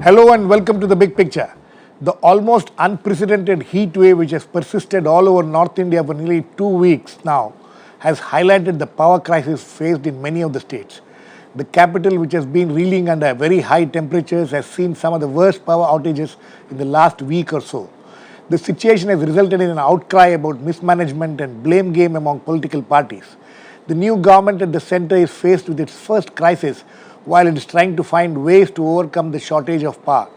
Hello and welcome to the big picture. The almost unprecedented heat wave which has persisted all over North India for nearly 2 weeks now has highlighted the power crisis faced in many of the states. The capital, which has been reeling under very high temperatures, has seen some of the worst power outages in the last week or so. The situation has resulted in an outcry about mismanagement and blame game among political parties. The new government at the centre is faced with its first crisis while it is trying to find ways to overcome the shortage of power.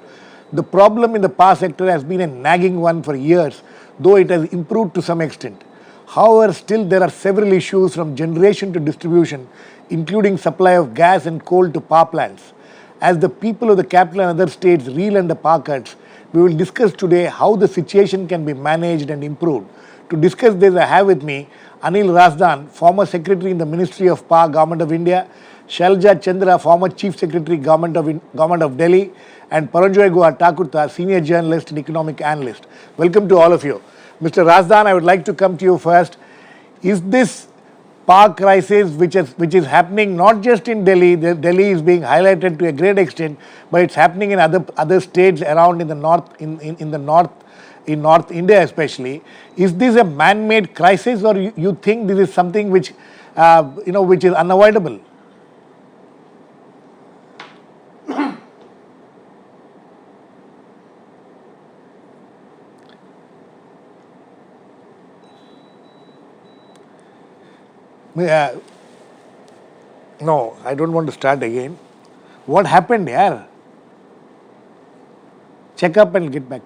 The problem in the power sector has been a nagging one for years, though it has improved to some extent. However, still there are several issues from generation to distribution, including supply of gas and coal to power plants. As the people of the capital and other states reel under power cuts, we will discuss today how the situation can be managed and improved. To discuss this, I have with me Anil Razdan, former Secretary in the Ministry of Power, Government of India, Shailaja Chandra, former Chief Secretary, Government of Delhi, and Paranjoy Guha Thakurta, Senior Journalist and Economic Analyst. Welcome to all of you. Mr. Razdan, I would like to come to you first. Is this power crisis which is happening not just in Delhi? Delhi is being highlighted to a great extent, but it's happening in other states around in the north, in North India especially. Is this a man-made crisis, or you think this is something which which is unavoidable? No, I don't want to start again. What happened here? Check up and get back.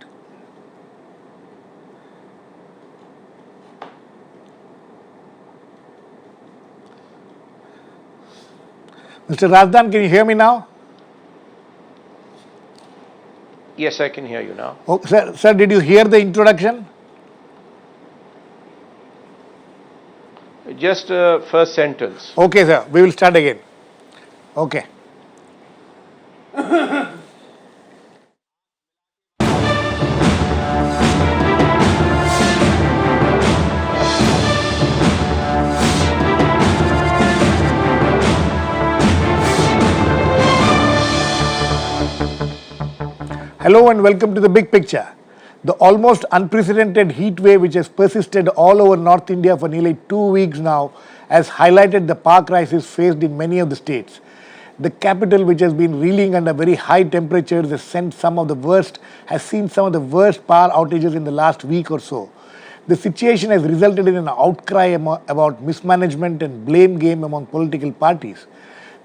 Mr. Razdan, can you hear me now? Yes, I can hear you now. Oh, sir, did you hear the introduction? Just first sentence. Okay, sir. We will start again. Okay. Hello and welcome to the big picture. The almost unprecedented heat wave which has persisted all over North India for nearly 2 weeks now has highlighted the power crisis faced in many of the states. The capital, which has been reeling under very high temperatures, has seen some of the worst power outages in the last week or so. The situation has resulted in an outcry about mismanagement and blame game among political parties.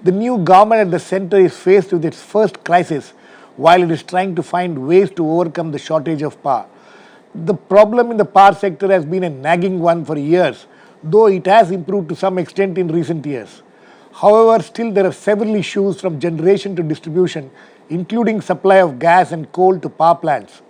The new government at the centre is faced with its first crisis while it is trying to find ways to overcome the shortage of power. The problem in the power sector has been a nagging one for years, though it has improved to some extent in recent years. However, still there are several issues from generation to distribution, including supply of gas and coal to power plants.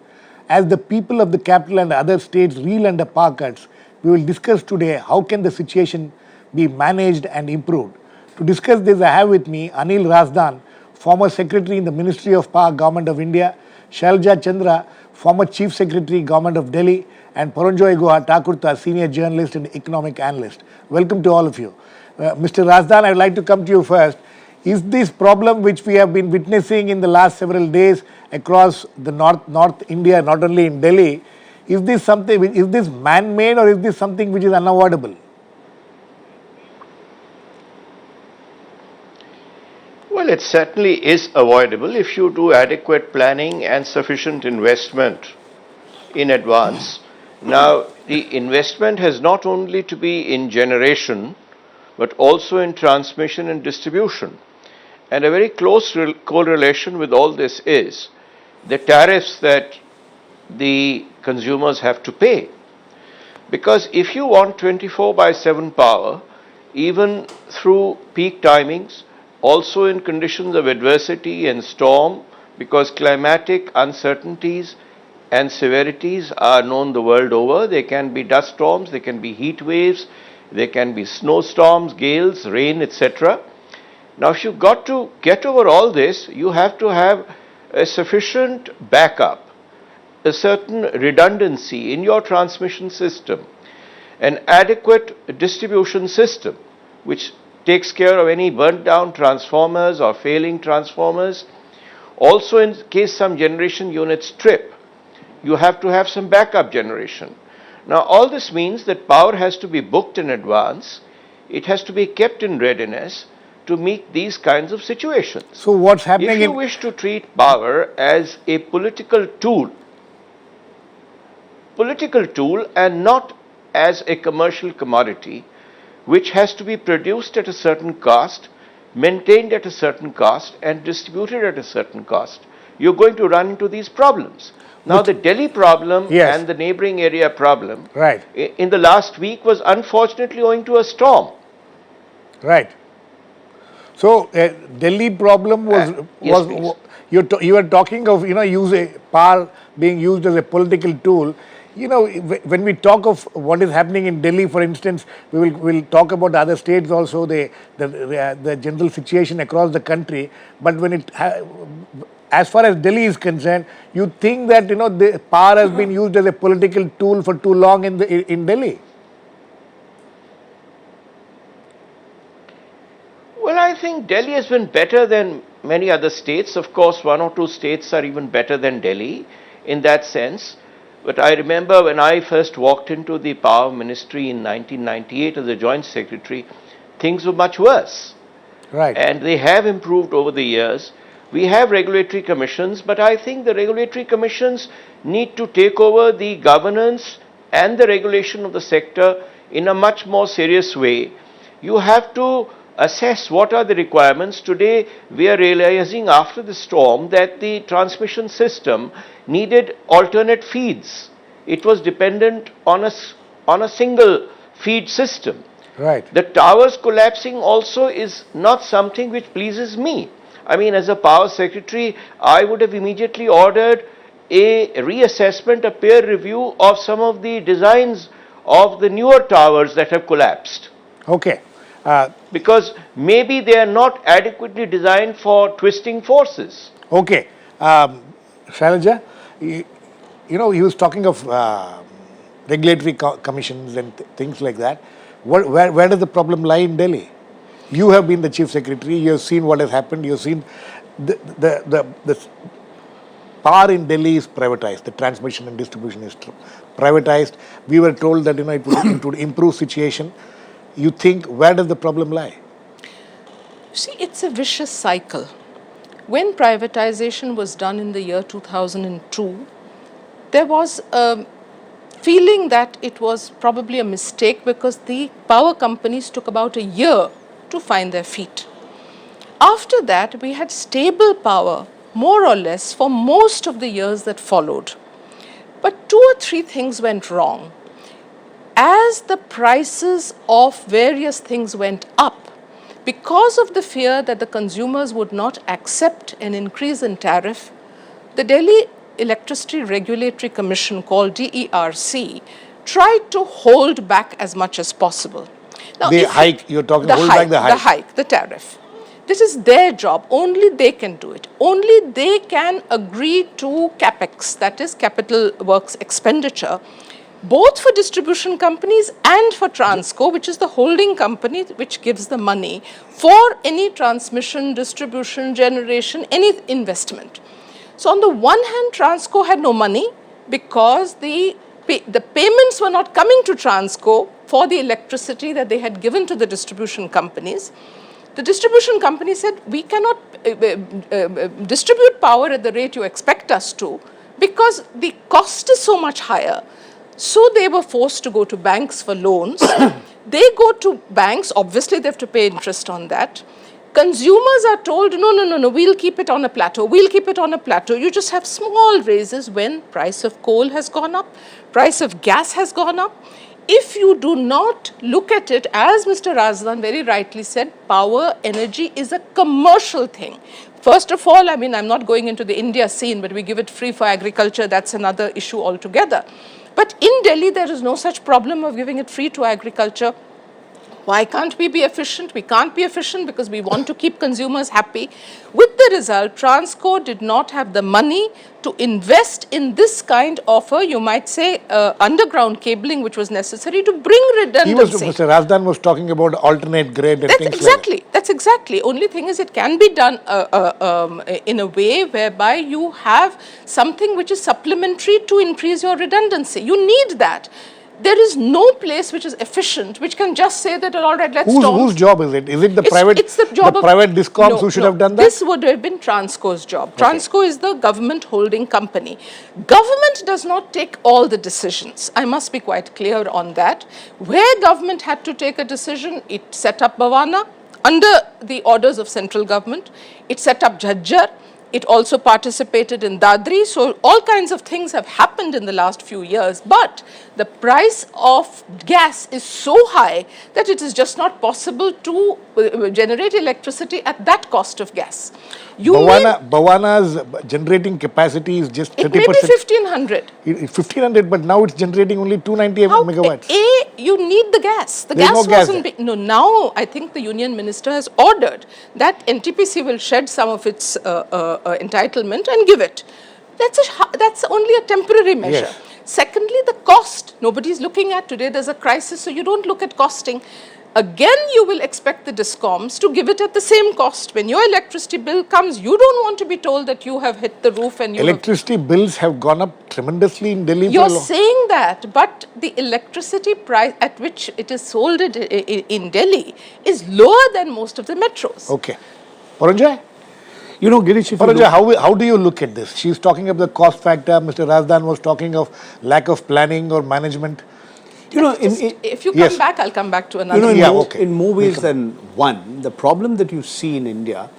As the people of the capital and other states reel under power cuts, we will discuss today how can the situation be managed and improved. To discuss this, I have with me Anil Razdan, former Secretary in the Ministry of Power, Government of India, Shailaja Chandra, former Chief Secretary, Government of Delhi, and Paranjoy Guha Thakurta, Senior Journalist and Economic Analyst. Welcome to all of you. Mr. Razdan, I would like to come to you first. Is this problem which we have been witnessing in the last several days across the North India, not only in Delhi, is this man-made, or is this something which is unavoidable? Well, it certainly is avoidable if you do adequate planning and sufficient investment in advance. Now, the investment has not only to be in generation, but also in transmission and distribution. And a very close correlation with all this is the tariffs that the consumers have to pay. Because if you want 24/7 power, even through peak timings, also in conditions of adversity and storm, because climatic uncertainties and severities are known the world over. There can be dust storms, there can be heat waves, there can be snowstorms, gales, rain, etc. Now, if you've got to get over all this, you have to have a sufficient backup, a certain redundancy in your transmission system, an adequate distribution system, which takes care of any burnt down transformers or failing transformers, Also, in case some generation units trip, you have to have some backup generation. Now, all this means that power has to be booked in advance. It has to be kept in readiness to meet these kinds of situations. So what's happening If you wish to treat power as a political tool and not as a commercial commodity, which has to be produced at a certain cost, maintained at a certain cost, and distributed at a certain cost, you're going to run into these problems. Now, the Delhi problem and the neighboring area problem in the last week was unfortunately owing to a storm. Right. So, Delhi problem you were talking of, power being used as a political tool. When we talk of what is happening in Delhi, for instance, we'll talk about the other states also, the general situation across the country. But when as far as Delhi is concerned, you think that the power has been used as a political tool for too long in Delhi? Well, I think Delhi has been better than many other states. Of course, one or two states are even better than Delhi in that sense. But I remember when I first walked into the Power Ministry in 1998 as a Joint Secretary, things were much worse. Right. And they have improved over the years. We have regulatory commissions, but I think the regulatory commissions need to take over the governance and the regulation of the sector in a much more serious way. You have to assess what are the requirements. Today, we are realizing after the storm that the transmission system needed alternate feeds. It was dependent on a single feed system. Right. The towers collapsing also is not something which pleases me. I mean, as a power secretary, I would have immediately ordered a reassessment, a peer review of some of the designs of the newer towers that have collapsed. Okay. Because maybe they are not adequately designed for twisting forces. Okay. Shailaja, he was talking of regulatory commissions and things like that. Where does the problem lie in Delhi? You have been the Chief Secretary, you have seen what has happened, you have seen the power in Delhi is privatized, the transmission and distribution is privatized. We were told that it would improve situation. You think, where does the problem lie? See, it's a vicious cycle. When privatization was done in the year 2002, there was a feeling that it was probably a mistake because the power companies took about a year to find their feet. After that, we had stable power, more or less, for most of the years that followed. But 2 or 3 things went wrong. As the prices of various things went up, because of the fear that the consumers would not accept an increase in tariff, the Delhi Electricity Regulatory Commission, called DERC, tried to hold back as much as possible. Now, the hike, you're talking, hold back the hike. The hike, the tariff. This is their job. Only they can do it. Only they can agree to CapEx, that is capital works expenditure, both for distribution companies and for Transco, which is the holding company which gives the money for any transmission, distribution, generation, any investment. So on the one hand, Transco had no money because the payments were not coming to Transco for the electricity that they had given to the distribution companies. The distribution company said, we cannot distribute power at the rate you expect us to because the cost is so much higher. So they were forced to go to banks for loans. They go to banks, obviously they have to pay interest on that. Consumers are told, no, we'll keep it on a plateau. We'll keep it on a plateau. You just have small raises when price of coal has gone up, price of gas has gone up. If you do not look at it, as Mr. Razdan very rightly said, power, energy is a commercial thing. First of all, I mean, I'm not going into the India scene, but we give it free for agriculture. That's another issue altogether. But in Delhi, there is no such problem of giving it free to agriculture. Why can't we be efficient? We can't be efficient because we want to keep consumers happy. With the result, Transco did not have the money to invest in this kind of a, you might say, underground cabling which was necessary to bring redundancy. Mr. Razdan was talking about alternate grid and things like that. That's exactly. Only thing is it can be done in a way whereby you have something which is supplementary to increase your redundancy. You need that. There is no place which is efficient which can just say that, all right, let's stop. Whose job is it? Is it the private discoms who should have done that? This would have been Transco's job. Okay. Transco is the government holding company. Government does not take all the decisions. I must be quite clear on that. Where government had to take a decision, it set up Bhavana under the orders of central government. It set up Jhajjar. It also participated in Dadri. So all kinds of things have happened in the last few years. But the price of gas is so high that it is just not possible to generate electricity at that cost of gas. Bhavana's generating capacity is just 30%. It may be 1500. 1500, but now it's generating only 290 megawatts. You need the gas. The There's gas no gas wasn't. Now I think the union minister has ordered that NTPC will shed some of its entitlement and give it. That's only a temporary measure. Yes. Secondly, the cost. Nobody is looking at today. There's a crisis, so you don't look at costing. Again, you will expect the discoms to give it at the same cost. When your electricity bill comes, you don't want to be told that you have hit the roof and you Electricity bills have gone up tremendously in Delhi. You're saying that, but the electricity price at which it is sold in Delhi is lower than most of the metros. Okay. Paranjoy? You know, Girish, Paranjoy, how do you look at this? She's talking of the cost factor. Mr. Razdan was talking of lack of planning or management. You know, if you come back, I'll come back to another. You know, in more ways than one, the problem that you see in India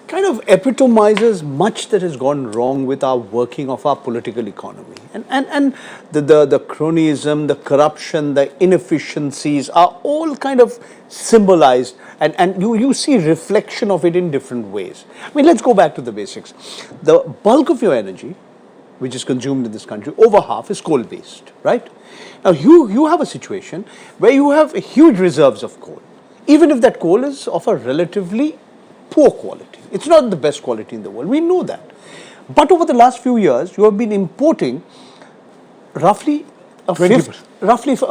kind of epitomizes much that has gone wrong with our working of our political economy. And the cronyism, the corruption, the inefficiencies are all kind of symbolized, and you see reflection of it in different ways. I mean, let's go back to the basics. The bulk of your energy, which is consumed in this country, over half is coal-based, right? Now, you have a situation where you have huge reserves of coal, even if that coal is of a relatively poor quality. It's not the best quality in the world. We know that. But over the last few years, you have been importing roughly a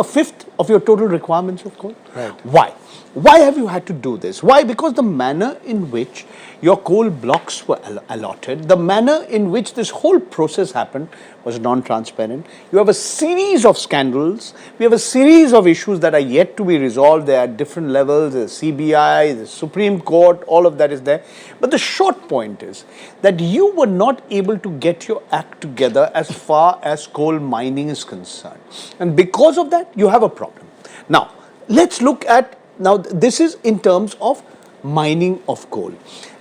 fifth of your total requirements of coal. Right. Why? Why have you had to do this? Why? Because the manner in which your coal blocks were allotted, the manner in which this whole process happened was non-transparent. You have a series of scandals. We have a series of issues that are yet to be resolved. They are at different levels. The CBI, the Supreme Court, all of that is there. But the short point is that you were not able to get your act together as far as coal mining is concerned. And because of that, you have a problem. Now, let's look at, now this is in terms of mining of coal.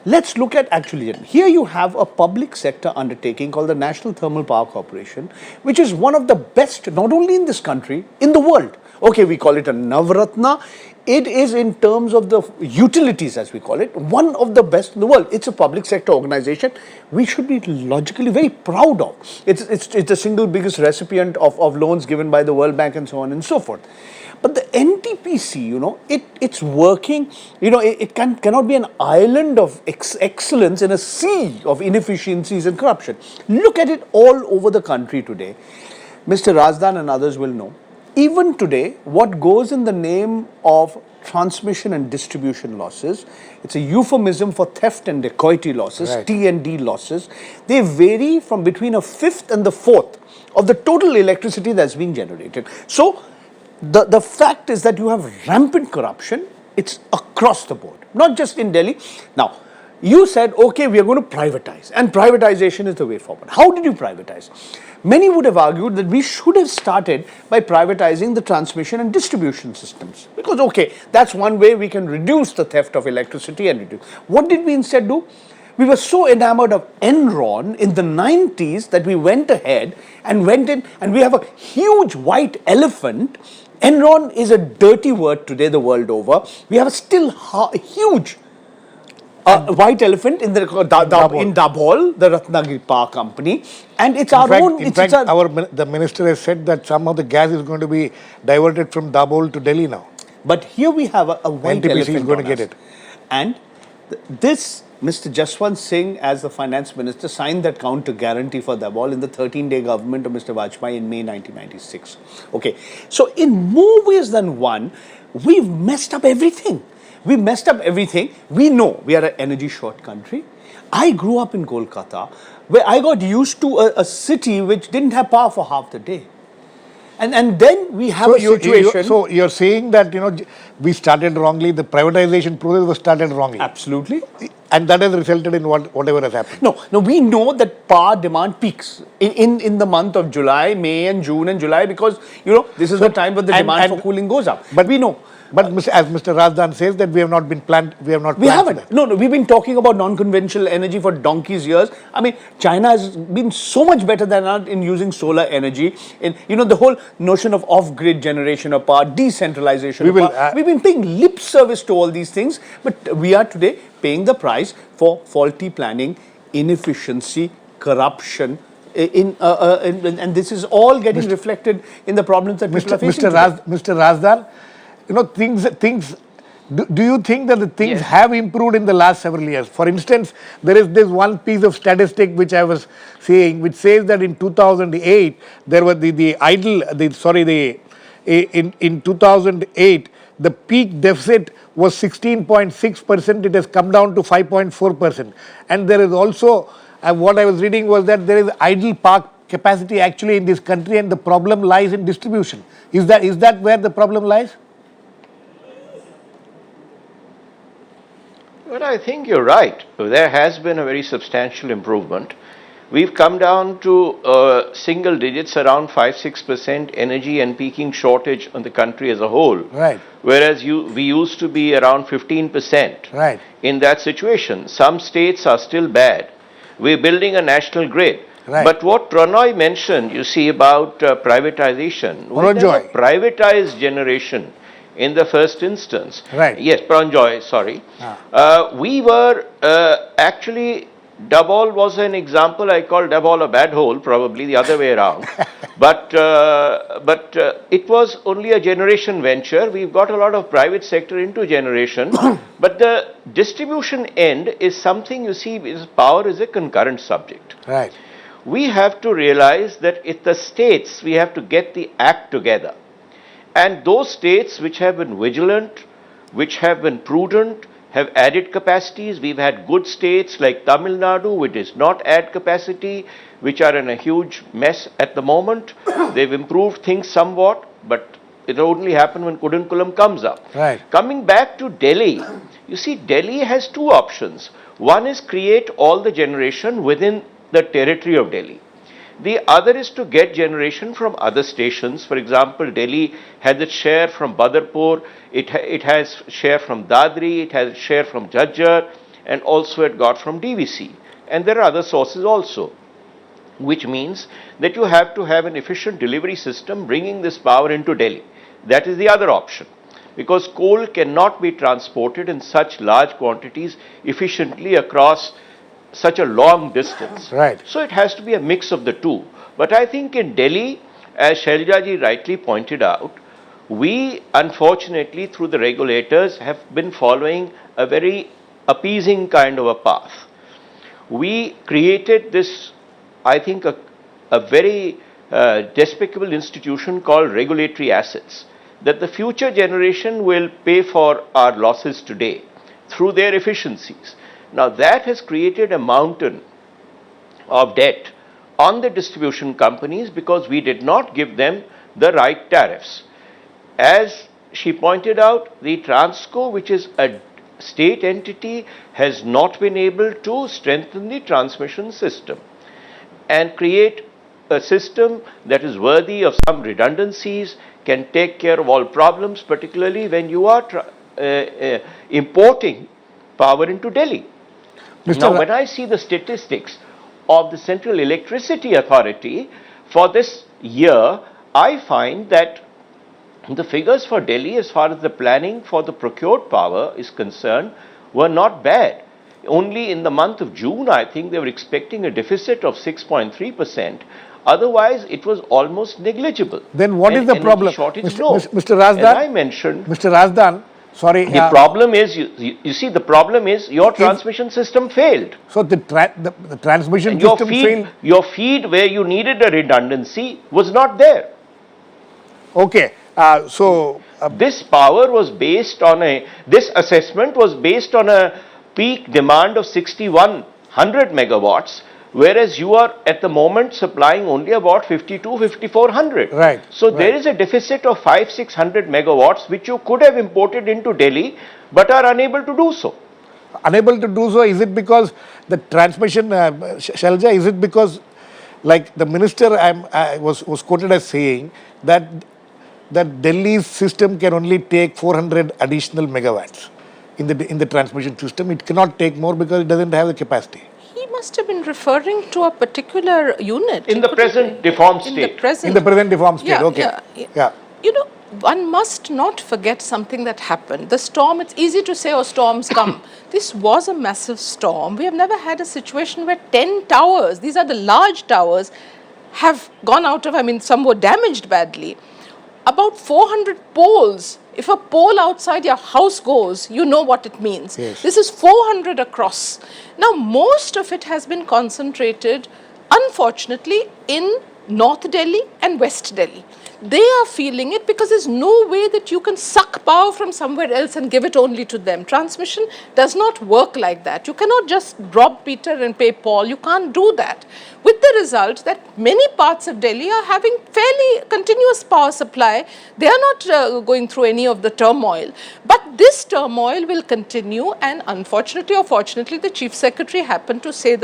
Let's look at actually, here you have a public sector undertaking called the National Thermal Power Corporation, which is one of the best, not only in this country, in the world. Okay, we call it a Navratna. It is, in terms of the utilities, as we call it, one of the best in the world. It's a public sector organization we should be logically very proud of. It's the single biggest recipient of loans given by the World Bank and so on and so forth. But the NTPC, you know, it's working, you know, it cannot be an island of excellence in a sea of inefficiencies and corruption. Look at it all over the country today. Mr. Razdan and others will know. Even today, what goes in the name of transmission and distribution losses, it's a euphemism for theft and dacoity losses, right. T&D losses. They vary from between a fifth and the fourth of the total electricity that's being generated. So, the fact is that you have rampant corruption. It's across the board, not just in Delhi. Now, you said, okay, we are going to privatize, and privatization is the way forward. How did you privatize? Many would have argued that we should have started by privatizing the transmission and distribution systems. Because, okay, that's one way we can reduce the theft of electricity and reduce. What did we instead do? We were so enamored of Enron in the 90s that we went ahead and went in, and we have a huge white elephant. Enron is a dirty word today the world over. We have a still huge white elephant in Dabhol, the Ratnagiri Power Company, and it's the minister has said that some of the gas is going to be diverted from Dabhol to Delhi now. But here we have a white NTPC is elephant going to on get us. it. And this, Mr. Jaswant Singh, as the finance minister, signed that counter guarantee for the wall in the 13-day government of Mr. Vajpayee in May 1996. Okay, so in more ways than one, we've messed up everything. We messed up everything. We know we are an energy short country. I grew up in Kolkata, where I got used to a city which didn't have power for half the day. And then we have a situation. So you're saying that, we started wrongly, the privatization process was started wrongly. Absolutely. And that has resulted in whatever has happened. No, we know that power demand peaks in the month of July, May and June and July, because, this is the time when the demand for cooling goes up. But we know. But as Mr. Razdan says, that we have not been planned, we have not We planned for haven't. that. No, we've been talking about non-conventional energy for donkey's years. I mean, China has been so much better than us in using solar energy. In the whole notion of off-grid generation of power, decentralization of power. We've been paying lip service to all these things, but we are today paying the price for faulty planning, inefficiency, corruption. And this is all getting reflected in the problems that people are facing Mr. Razdan, things. Do you think that the things have improved in the last several years? For instance, there is this one piece of statistic which I was saying, which says that in 2008 there was in 2008 the peak deficit was 16.6%. It has come down to 5.4%, and there is also what I was reading was that there is idle park capacity actually in this country, and the problem lies in distribution. Is that where the problem lies? Well, I think you're right. There has been a very substantial improvement. We've come down to single digits, around 5-6% energy and peaking shortage on the country as a whole. Right. Whereas we used to be around 15%. Right. In that situation. Some states are still bad. We're building a national grid. Right. But what Pranoy mentioned, you see, about privatization. Paranjoy. We never privatized generation in the first instance. Right. Yes, Paranjoy, sorry. We were actually, Dabol was an example. I call Dabol a bad hole, probably the other way around. But it was only a generation venture. We've got a lot of private sector into generation. But the distribution end is something, you see, power is a concurrent subject. Right. We have to realize that if the states, we have to get the act together. And those states which have been vigilant, which have been prudent, have added capacities. We've had good states like Tamil Nadu, which does not add capacity, which are in a huge mess at the moment. They've improved things somewhat, but it only happens when Kudunkulam comes up. Right. Coming back to Delhi, you see, Delhi has two options. One is create all the generation within the territory of Delhi. The other is to get generation from other stations. For example, Delhi has its share from Badarpur, it has share from Dadri, it has share from Jhajjar, and also it got from DVC. And there are other sources also, which means that you have to have an efficient delivery system bringing this power into Delhi. That is the other option, because coal cannot be transported in such large quantities efficiently across such a long distance. Right. So it has to be a mix of the two. But I think in Delhi, as Shailaja ji rightly pointed out, we unfortunately through the regulators have been following a very appeasing kind of a path. We created this, I think, a very despicable institution called regulatory assets, that the future generation will pay for our losses today through their efficiencies. Now that has created a mountain of debt on the distribution companies because we did not give them the right tariffs. As she pointed out, the Transco, which is a state entity, has not been able to strengthen the transmission system and create a system that is worthy of some redundancies, can take care of all problems, particularly when you are importing power into Delhi. Now, when I see the statistics of the Central Electricity Authority for this year, I find that the figures for Delhi as far as the planning for the procured power is concerned were not bad. Only in the month of June, I think they were expecting a deficit of 6.3%. Otherwise, it was almost negligible. Then what is the Energy problem? shortage, Mr. no. Mr. Razdan, As I mentioned, Mr. Razdan, sorry. the problem is, you see, the problem is your transmission system failed. So the transmission And your system feed, failed. your feed where you needed a redundancy was not there. Okay. This power was based on this assessment was based on a peak demand of 6,100 megawatts, whereas you are at the moment supplying only about 5,400. Right. So there is a deficit of 500-600 megawatts which you could have imported into Delhi but are unable to do so. Unable to do so, is it because the transmission, Shailaja, is it because, like the minister was quoted as saying that Delhi's system can only take 400 additional megawatts in the transmission system. It cannot take more because it doesn't have the capacity. He must have been referring to a particular unit. In the present deformed state. In the present deformed state, Yeah, okay. yeah. You know, one must not forget something that happened. The storm, it's easy to say, oh, storms come. This was a massive storm. We have never had a situation where 10 towers, these are the large towers, have gone out of, I mean, some were damaged badly. About 400 poles. If a pole outside your house goes, you know what it means. Yes. This is 400 across. Now, most of it has been concentrated, unfortunately, in North Delhi and West Delhi. They are feeling it because there's no way that you can suck power from somewhere else and give it only to them. Transmission does not work like that. You cannot just rob Peter and pay Paul. You can't do that. With the result that many parts of Delhi are having fairly continuous power supply. They are not going through any of the turmoil. But this turmoil will continue, and unfortunately or fortunately, the Chief Secretary happened to say,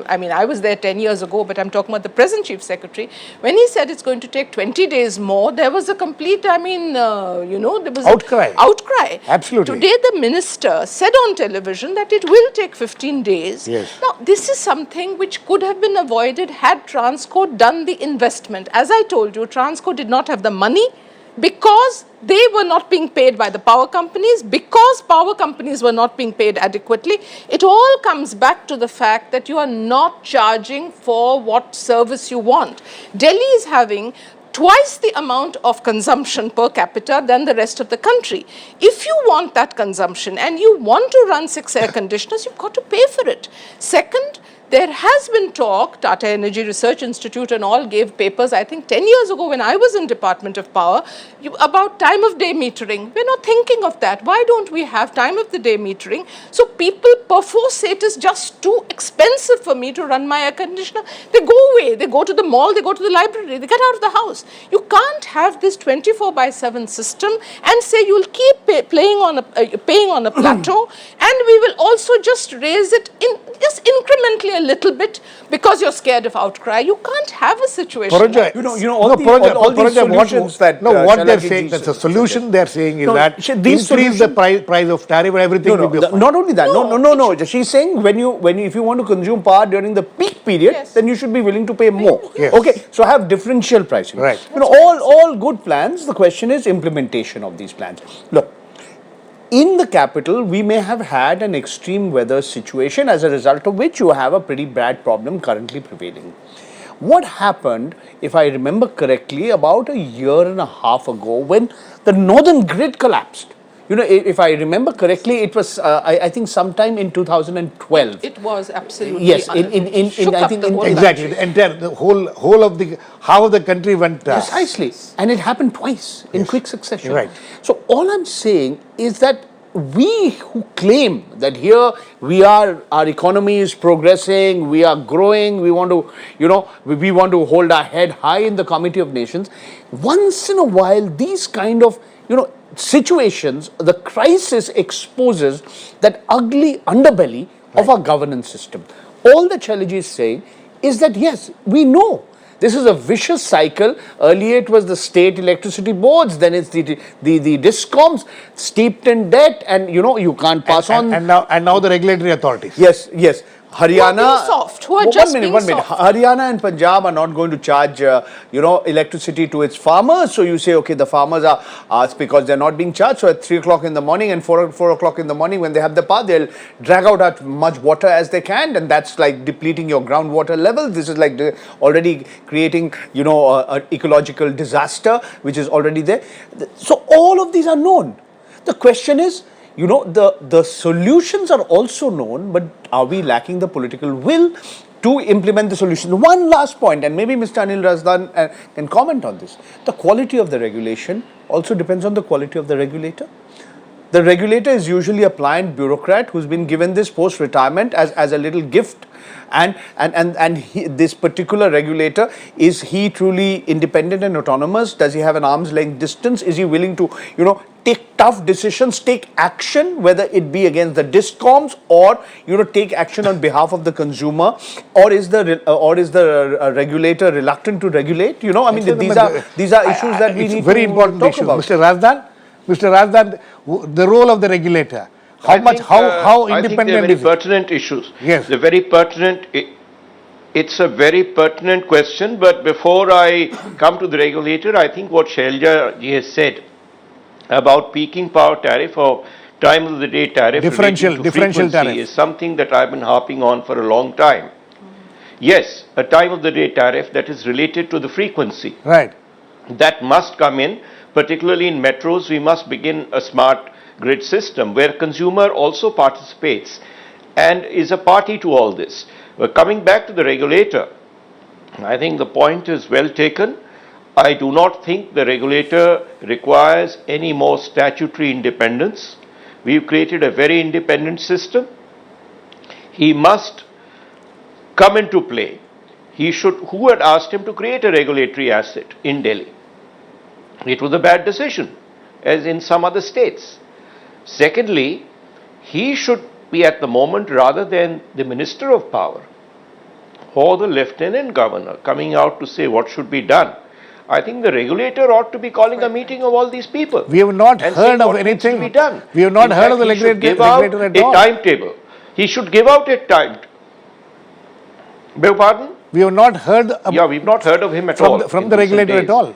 I mean, I was there 10 years ago, but I'm talking about the present Chief Secretary. When he said it's going to take 20 days more, there was a complete, I mean, there was outcry. Outcry. Absolutely. Today the minister said on television that it will take 15 days. Yes. Now, this is something which could have been avoided had Transco done the investment. As I told you, Transco did not have the money because they were not being paid by the power companies, because power companies were not being paid adequately. It all comes back to the fact that you are not charging for what service you want. Delhi is having twice the amount of consumption per capita than the rest of the country. If you want that consumption and you want to run 6 air conditioners, you've got to pay for it. Second, there has been talk, Tata Energy Research Institute and all gave papers, I think 10 years ago when I was in Department of Power, about time of day metering. We're not thinking of that. Why don't we have time of the day metering? So people perforce say it is just too expensive for me to run my air conditioner. They go away, they go to the mall, they go to the library, they get out of the house. You can't have this 24/7 system and say you'll keep paying on a plateau and we will also just raise it just incrementally a little bit because you're scared of outcry. You can't have a situation Paranjoy, like all these solutions that what they're Shailaja saying, ji that's a said. solution they're saying is that these increase the price of tariff and everything will be fine. Not only that. No. She's saying if you want to consume power during the peak period, Yes. then you should be willing to pay more. Yes. Okay, so have differential pricing. Right. All good plans. The question is implementation of these plans. Look. In the capital, we may have had an extreme weather situation as a result of which you have a pretty bad problem currently prevailing. What happened, if I remember correctly, about a year and a half ago when the northern grid collapsed? If I remember correctly, it was, I think, sometime in 2012. It was absolutely. Yes, shook up the whole Exactly, country. the whole of the half of the country went. Precisely, and it happened twice in quick succession. Right. So all I'm saying is that we who claim that here our economy is progressing, we are growing, we want to hold our head high in the Committee of Nations. Once in a while, these kind of situations, the crisis exposes that ugly underbelly of our governance system. All that Shailaja is saying is that yes, we know this is a vicious cycle. Earlier it was the state electricity boards, then it's the discoms steeped in debt, and you can't pass on. And now the regulatory authorities. Yes. Haryana, Who are being soft, who are One just minute, being one minute. soft. Haryana and Punjab are not going to charge, electricity to its farmers. So you say, okay, the farmers are it's because they're not being charged. So at 3 o'clock in the morning and 4 o'clock in the morning, when they have the power, they'll drag out as much water as they can, and that's like depleting your groundwater levels. This is like already creating, an ecological disaster which is already there. So all of these are known. The question is, the solutions are also known, but are we lacking the political will to implement the solution? One last point, and maybe Mr. Anil Razdan can comment on this. The quality of the regulation also depends on the quality of the regulator. The regulator is usually a pliant bureaucrat who's been given this post-retirement as a little gift. And this particular regulator, is he truly independent and autonomous? Does he have an arm's length distance? Is he willing to, take tough decisions, take action, whether it be against the discoms or, take action on behalf of the consumer? Or is the regulator reluctant to regulate? These are issues that we need very to important talk issue. about. Mr. Razdan, the role of the regulator. How I think independent they're very is it? pertinent issues. Yes. They're very pertinent. It's a very pertinent question, but before I come to the regulator, I think what Shailaja ji has said about peaking power tariff or time of the day tariff Differential frequency tariff is something that I've been harping on for a long time. Yes, a time of the day tariff that is related to the frequency. Right. That must come in, particularly in metros. We must begin a smart grid system where consumer also participates and is a party to all this. But coming back to the regulator, I think the point is well taken. I do not think the regulator requires any more statutory independence. We've created a very independent system. He must come into play. Who had asked him to create a regulatory asset in Delhi? It was a bad decision, as in some other states. Secondly, he should be at the moment, rather than the Minister of Power or the Lieutenant Governor coming out to say what should be done. I think the regulator ought to be calling a meeting of all these people. We have not and heard saying of what needs to anything. be done. We have not In heard of fact, the he should regulator give out at a all. timetable. He should give out a time. Beg your pardon? We have not heard Yeah, we've not heard of him at all. from in the recent regulator days. at all.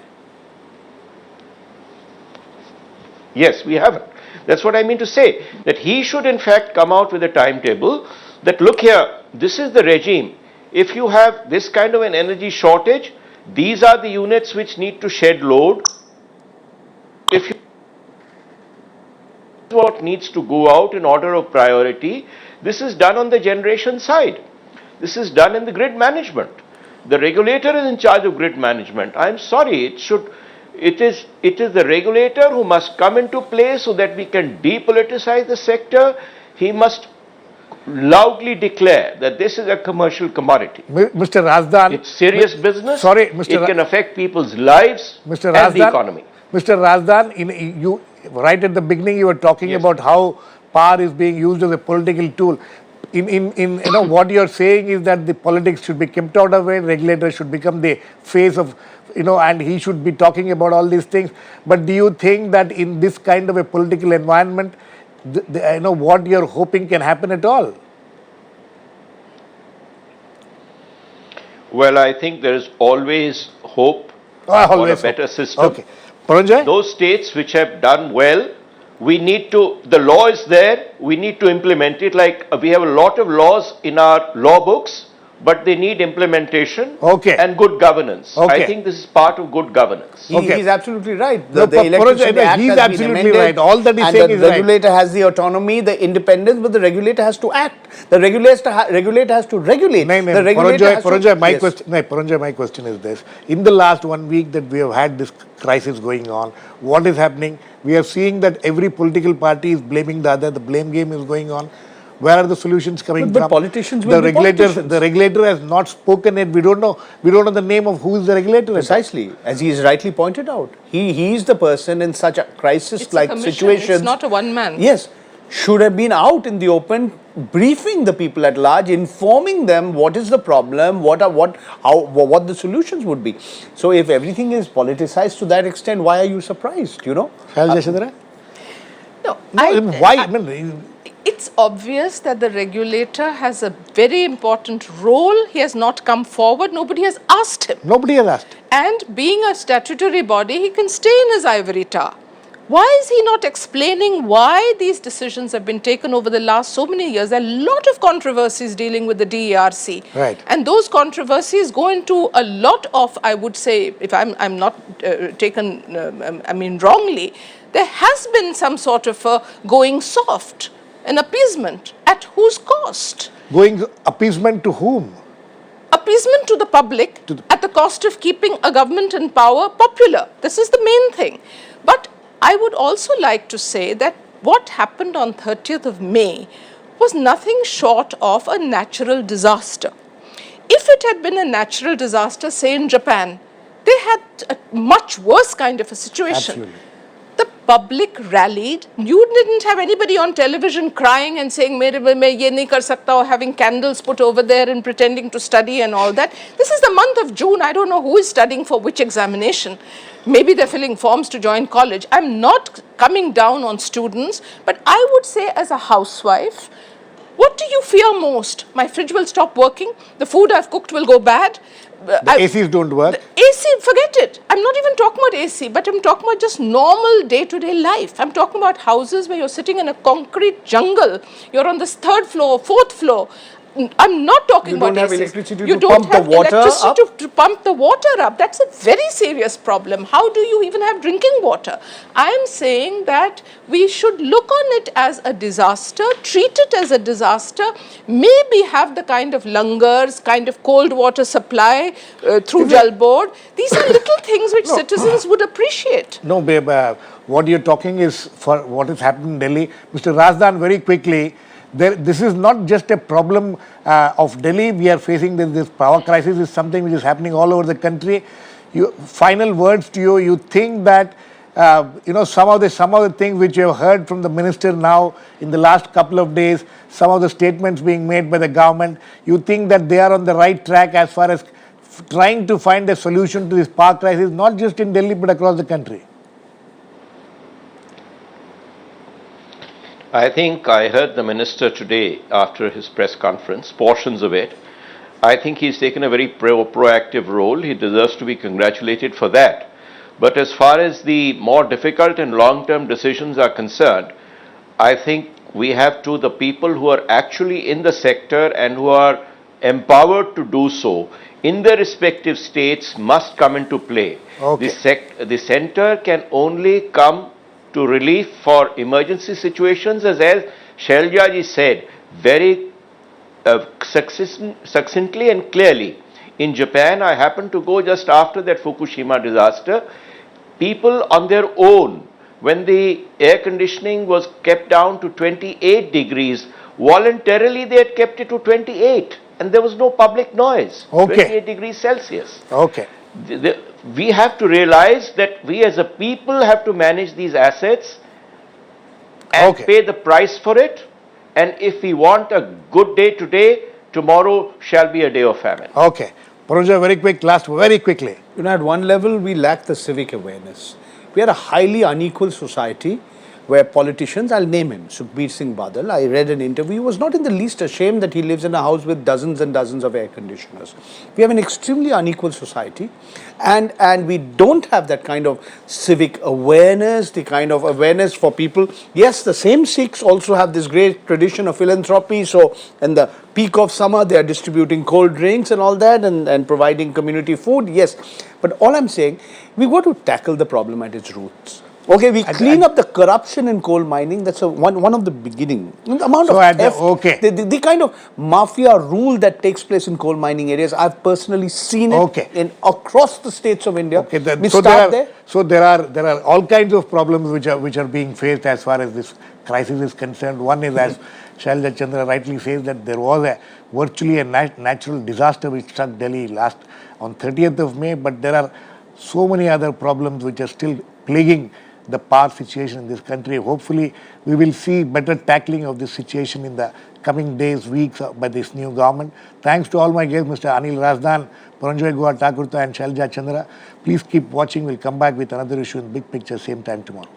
Yes, we haven't. That's what I mean to say, that he should in fact come out with a timetable that, look here, this is the regime. If you have this kind of an energy shortage, these are the units which need to shed load. If you what needs to go out in order of priority, this is done on the generation side. This is done in the grid management. The regulator is in charge of grid management. I'm sorry, it is the regulator who must come into play so that we can depoliticize the sector. He must loudly declare that this is a commercial commodity. Mr. Razdan. It's serious business. Sorry, It can affect people's lives Mr. and Razdan, the economy. Mr. Razdan, you right at the beginning you were talking Yes. about how power is being used as a political tool. What you're saying is that the politics should be kept out of it, regulators should become the face of, and he should be talking about all these things. But do you think that in this kind of a political environment, what you're hoping can happen at all? Well, I think there is always hope for a better system. Okay. Paranjoy? Those states which have done well, the law is there, we need to implement it. Like we have a lot of laws in our law books, but they need implementation and good governance. I think this is part of good governance. He's absolutely right. No, The Electricity Act he's has been absolutely amended, right. All that he's and saying the is right. regulator has the autonomy, the independence, but the regulator has to act. The regulator has to regulate. The regulator has Paranjoy, my question is this. In the last 1 week that we have had this crisis going on, what is happening? We are seeing that every political party is blaming the other. The blame game is going on. Where are the solutions coming from? But politicians will be politicians. The regulator has not spoken yet. We don't know the name of who is the regulator. Precisely, as he is rightly pointed out. He is the person in such a crisis-like situation. It's not a one man. Yes, should have been out in the open, briefing the people at large, informing them what is the problem, what the solutions would be. So if everything is politicized to that extent, why are you surprised? Shailaja Chandra? No, why? It's obvious that the regulator has a very important role. He has not come forward. Nobody has asked him. Nobody has asked. And being a statutory body, he can stay in his ivory tower. Why is he not explaining why these decisions have been taken over the last so many years? There are a lot of controversies dealing with the DERC. Right. And those controversies go into a lot of, I would say, if I'm not taken, wrongly, there has been some sort of a going soft, an appeasement. At whose cost? Going appeasement to whom? Appeasement to the public at the cost of keeping a government in power popular. This is the main thing. But I would also like to say that what happened on 30th of May was nothing short of a natural disaster. If it had been a natural disaster, say in Japan, they had a much worse kind of a situation. Absolutely. The public rallied. You didn't have anybody on television crying and saying, "Mere mein ye nahi kar sakta," or having candles put over there and pretending to study and all that. This is the month of June. I don't know who is studying for which examination. Maybe they're filling forms to join college. I'm not coming down on students, but I would say as a housewife, what do you fear most? My fridge will stop working. The food I've cooked will go bad. The ACs don't work. The AC, forget it. I'm not even talking about AC, but I'm talking about just normal day-to-day life. I'm talking about houses where you're sitting in a concrete jungle. You're on this third floor, fourth floor. I'm not talking about You don't have ACs. electricity You to don't pump the have water electricity up? to pump the water up. That's a very serious problem. How do you even have drinking water? I am saying that we should look on it as a disaster, treat it as a disaster, maybe have the kind of langars, kind of cold water supply through Jal Board. These are little things which citizens would appreciate. No, babe, what you're talking is for what is happening in Delhi. Mr. Razdan, very quickly, this is not just a problem of Delhi. We are facing this power crisis is something which is happening all over the country. Final words to you. You think that some of the things which you have heard from the minister now in the last couple of days, some of the statements being made by the government, you think that they are on the right track as far as trying to find a solution to this power crisis, not just in Delhi but across the country? I think I heard the minister today after his press conference, portions of it. I think he's taken a very proactive role. He deserves to be congratulated for that. But as far as the more difficult and long-term decisions are concerned, I think we have to, the people who are actually in the sector and who are empowered to do so in their respective states must come into play. Okay. The center can only come to relief for emergency situations, as Shailaja ji said very succinctly and clearly. In Japan, I happened to go just after that Fukushima disaster. People on their own, when the air conditioning was kept down to 28 degrees, voluntarily they had kept it to 28 and there was no public noise. Okay. 28 degrees Celsius. Okay. We have to realize that we as a people have to manage these assets and pay the price for it. And if we want a good day today, tomorrow shall be a day of famine. Okay. Paranjoy, very quickly. At one level, we lack the civic awareness. We are a highly unequal society where politicians, I'll name him, Sukhbir Singh Badal, I read an interview, he was not in the least ashamed that he lives in a house with dozens and dozens of air conditioners. We have an extremely unequal society and we don't have that kind of civic awareness, the kind of awareness for people. Yes, the same Sikhs also have this great tradition of philanthropy, so in the peak of summer they are distributing cold drinks and all that and providing community food, yes. But all I'm saying, we got to tackle the problem at its roots. Okay, we clean up the corruption in coal mining. That's one of the beginning. The amount of theft, the kind of mafia rule that takes place in coal mining areas, I've personally seen it in across the states of India. Okay, there are all kinds of problems which are being faced as far as this crisis is concerned. One is, as Shailaja Chandra rightly says, that there was virtually a natural disaster which struck Delhi on 30th of May, but there are so many other problems which are still plaguing the power situation in this country. Hopefully, we will see better tackling of this situation in the coming days, weeks by this new government. Thanks to all my guests, Mr. Anil, Razdan, Paranjoy, Guha, Thakurta and Shailaja Chandra. Please keep watching. We'll come back with another issue in Big Picture, same time tomorrow.